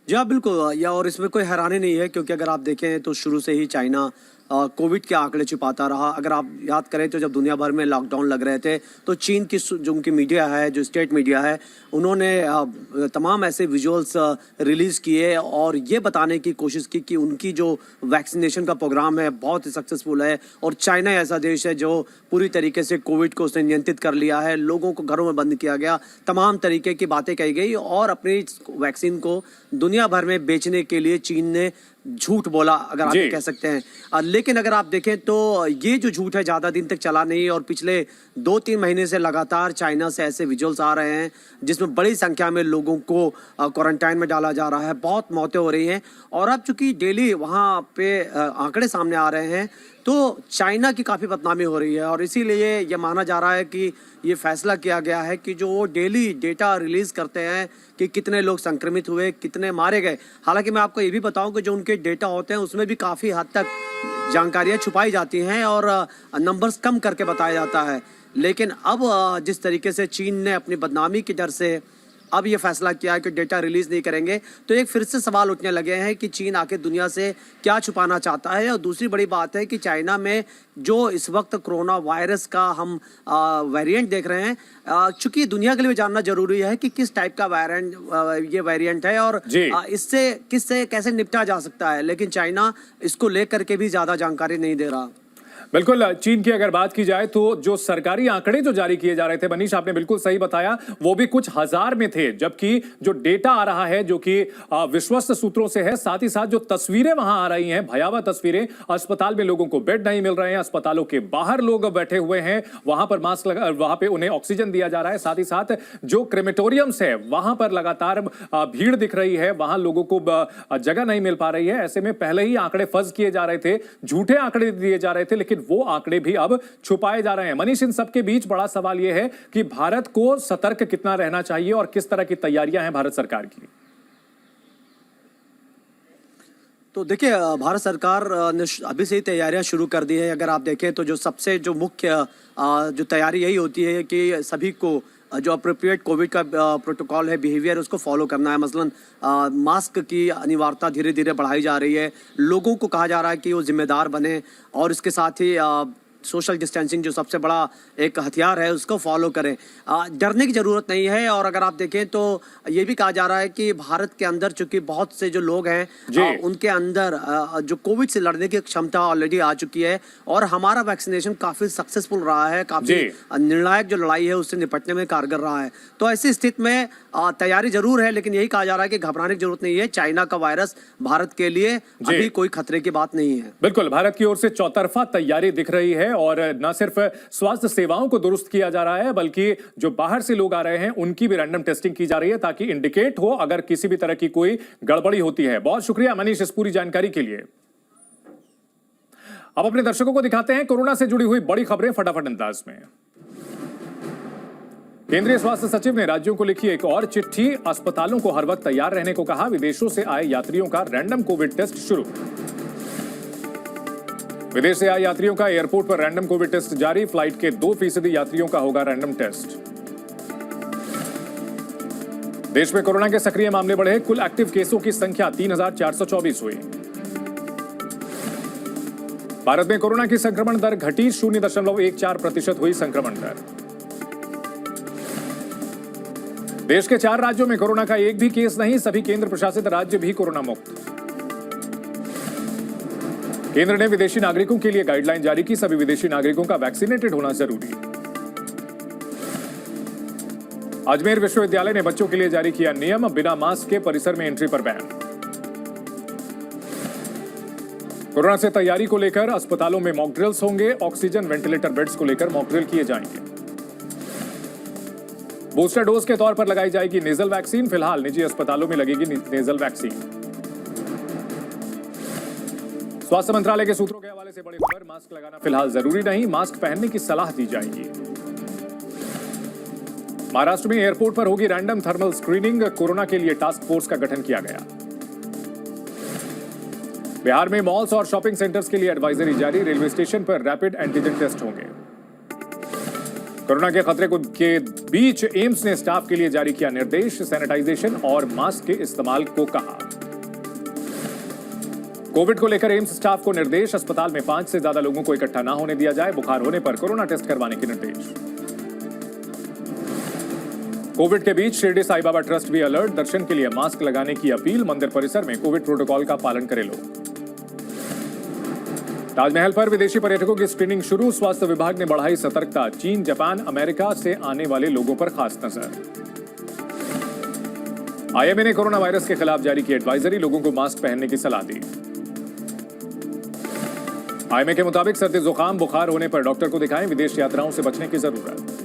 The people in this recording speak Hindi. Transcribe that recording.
जी हाँ, बिल्कुल या और इसमें कोई हैरानी नहीं है क्योंकि अगर आप देखें तो शुरू से ही चाइना कोविड के आंकड़े छुपाता रहा। अगर आप याद करें तो जब दुनिया भर में लॉकडाउन लग रहे थे तो चीन की जो उनकी मीडिया है, जो स्टेट मीडिया है, उन्होंने तमाम ऐसे विजुअल्स रिलीज़ किए और ये बताने की कोशिश की कि उनकी जो वैक्सीनेशन का प्रोग्राम है बहुत ही सक्सेसफुल है और चाइना ऐसा देश है जो पूरी तरीके से कोविड को उसने नियंत्रित कर लिया है। लोगों को घरों में बंद किया गया, तमाम तरीके की बातें कही गई और अपनी वैक्सीन को दुनिया भर में बेचने के लिए चीन ने झूठ बोला, अगर आप ये कह सकते हैं। लेकिन अगर आप देखें तो ये जो झूठ है ज़्यादा दिन तक चला नहीं और पिछले 2-3 महीने से लगातार चाइना से ऐसे विजुअल्स आ रहे हैं जिसमें बड़ी संख्या में लोगों को क्वारंटाइन में डाला जा रहा है, बहुत मौतें हो रही हैं। और अब चूंकि डेली वहाँ पे आंकड़े सामने आ रहे हैं तो चाइना की काफ़ी बदनामी हो रही है और इसीलिए ये माना जा रहा है कि ये फैसला किया गया है कि जो वो डेली डेटा रिलीज़ करते हैं कि कितने लोग संक्रमित हुए, कितने मारे गए। हालांकि मैं आपको ये भी बताऊं कि जो उनके डेटा होते हैं उसमें भी काफ़ी हद तक जानकारियां छुपाई जाती हैं और नंबर्स कम करके बताया जाता है। लेकिन अब जिस तरीके से चीन ने अपनी बदनामी की डर से अब ये फैसला किया है कि डेटा रिलीज नहीं करेंगे, तो एक फिर से सवाल उठने लगे हैं कि चीन आके दुनिया से क्या छुपाना चाहता है। और दूसरी बड़ी बात है कि चाइना में जो इस वक्त कोरोना वायरस का हम वेरिएंट देख रहे हैं, चूंकि दुनिया के लिए जानना जरूरी है कि किस टाइप का ये वेरिएंट है और इससे किससे कैसे निपटा जा सकता है, लेकिन चाइना इसको लेकर के भी ज्यादा जानकारी नहीं दे रहा। बिल्कुल, चीन की अगर बात की जाए तो जो सरकारी आंकड़े जो जारी किए जा रहे थे, मनीष आपने बिल्कुल सही बताया, वो भी कुछ हजार में थे, जबकि जो डेटा आ रहा है जो कि विश्वस्त सूत्रों से है, साथ ही साथ जो तस्वीरें वहां आ रही हैं, भयावह तस्वीरें, अस्पताल में लोगों को बेड नहीं मिल रहे हैं, अस्पतालों के बाहर लोग बैठे हुए हैं, वहां पर मास्क लगा, वहां पर उन्हें ऑक्सीजन दिया जा रहा है, साथ ही साथ जो क्रेमेटोरियम्स है वहां पर लगातार भीड़ दिख रही है, वहां लोगों को जगह नहीं मिल पा रही है। ऐसे में पहले ही आंकड़े फर्ज किए जा रहे थे, झूठे आंकड़े दिए जा रहे थे, लेकिन वो आंकड़े भी अब छुपाए जा रहे हैं। मनीष, इन सबके बीच बड़ा सवाल यह है कि भारत को सतर्क कितना रहना चाहिए और किस तरह की तैयारियां हैं भारत सरकार की? तो देखिए, भारत सरकार ने अभी से ही तैयारियां शुरू कर दी है। अगर आप देखें तो जो सबसे जो मुख्य जो तैयारी यही होती है कि सभी को जो अप्रोप्रिएट कोविड का प्रोटोकॉल है, बिहेवियर, उसको फॉलो करना है। मसलन मास्क की अनिवार्यता धीरे धीरे बढ़ाई जा रही है, लोगों को कहा जा रहा है कि वो जिम्मेदार बने और इसके साथ ही सोशल डिस्टेंसिंग जो सबसे बड़ा एक हथियार है उसको फॉलो करें। डरने की ज़रूरत नहीं है। और अगर आप देखें तो ये भी कहा जा रहा है कि भारत के अंदर चूंकि बहुत से जो लोग हैं उनके अंदर जो कोविड से लड़ने की क्षमता ऑलरेडी आ चुकी है और हमारा वैक्सीनेशन काफ़ी सक्सेसफुल रहा है, काफ़ी निर्णायक जो लड़ाई है उससे निपटने में कारगर रहा है। तो ऐसी स्थिति में तैयारी जरूर है, लेकिन यही कहा जा रहा है कि घबराने की जरूरत नहीं है। चाइना का वायरस भारत के लिए अभी कोई खतरे की बात नहीं है। बिल्कुल, भारत की ओर से चौतरफा तैयारी दिख रही है और न सिर्फ स्वास्थ्य सेवाओं को दुरुस्त किया जा रहा है बल्कि जो बाहर से लोग आ रहे हैं उनकी भी रैंडम टेस्टिंग की जा रही है ताकि इंडिकेट हो अगर किसी भी तरह की कोई गड़बड़ी होती है। बहुत शुक्रिया मनीष इस पूरी जानकारी के लिए। अब अपने दर्शकों को दिखाते हैं कोरोना से जुड़ी हुई बड़ी खबरें फटाफट अंदाज में। केंद्रीय स्वास्थ्य सचिव ने राज्यों को लिखी एक और चिट्ठी, अस्पतालों को हर वक्त तैयार रहने को कहा। विदेशों से आए यात्रियों का रैंडम कोविड टेस्ट शुरू। विदेश से आए यात्रियों का एयरपोर्ट पर रैंडम कोविड टेस्ट जारी। फ्लाइट के 2% यात्रियों का होगा रैंडम टेस्ट। देश में कोरोना के सक्रिय मामले बढ़े, कुल एक्टिव केसों की संख्या 3,424 हुई। भारत में कोरोना की संक्रमण दर घटी, 0.14% हुई संक्रमण दर। देश के 4 राज्यों में कोरोना का एक भी केस नहीं, सभी केंद्र प्रशासित राज्य भी कोरोना मुक्त। केंद्र ने विदेशी नागरिकों के लिए गाइडलाइन जारी की, सभी विदेशी नागरिकों का वैक्सीनेटेड होना जरूरी। अजमेर विश्वविद्यालय ने बच्चों के लिए जारी किया नियम, बिना मास्क के परिसर में एंट्री पर बैन। कोरोना से तैयारी को लेकर अस्पतालों में मॉक ड्रिल्स होंगे, ऑक्सीजन वेंटिलेटर बेड्स को लेकर मॉक ड्रिल किए जाएंगे। बूस्टर डोज के तौर पर लगाई जाएगी नेजल वैक्सीन, फिलहाल निजी अस्पतालों में लगेगी नेजल वैक्सीन। स्वास्थ्य मंत्रालय के सूत्रों के हवाले से बड़ी खबर, मास्क लगाना फिलहाल जरूरी नहीं, मास्क पहनने की सलाह दी जाएगी। महाराष्ट्र में एयरपोर्ट पर होगी रैंडम थर्मल स्क्रीनिंग, कोरोना के लिए टास्क फोर्स का गठन किया गया। बिहार में मॉल्स और शॉपिंग सेंटर्स के लिए एडवाइजरी जारी, रेलवे स्टेशन पर रैपिड एंटीजन टेस्ट होंगे। कोरोना के खतरे के बीच एम्स ने स्टाफ के लिए जारी किया निर्देश, सैनिटाइजेशन और मास्क के इस्तेमाल को कहा। कोविड को लेकर एम्स स्टाफ को निर्देश, अस्पताल में 5 से ज्यादा लोगों को इकट्ठा न होने दिया जाए, बुखार होने पर कोरोना टेस्ट करवाने के निर्देश। कोविड के बीच शिरडी साई बाबा ट्रस्ट भी अलर्ट, दर्शन के लिए मास्क लगाने की अपील, मंदिर परिसर में कोविड प्रोटोकॉल का पालन करें लोग। ताजमहल पर विदेशी पर्यटकों की स्क्रीनिंग शुरू, स्वास्थ्य विभाग ने बढ़ाई सतर्कता, चीन, जापान, अमेरिका से आने वाले लोगों पर खास नजर। आईएमए ने कोरोना वायरस के खिलाफ जारी की एडवाइजरी, लोगों को मास्क पहनने की सलाह दी। आईएमए के मुताबिक सर्दी जुकाम बुखार होने पर डॉक्टर को दिखाएं, विदेश यात्राओं से बचने की जरूरत।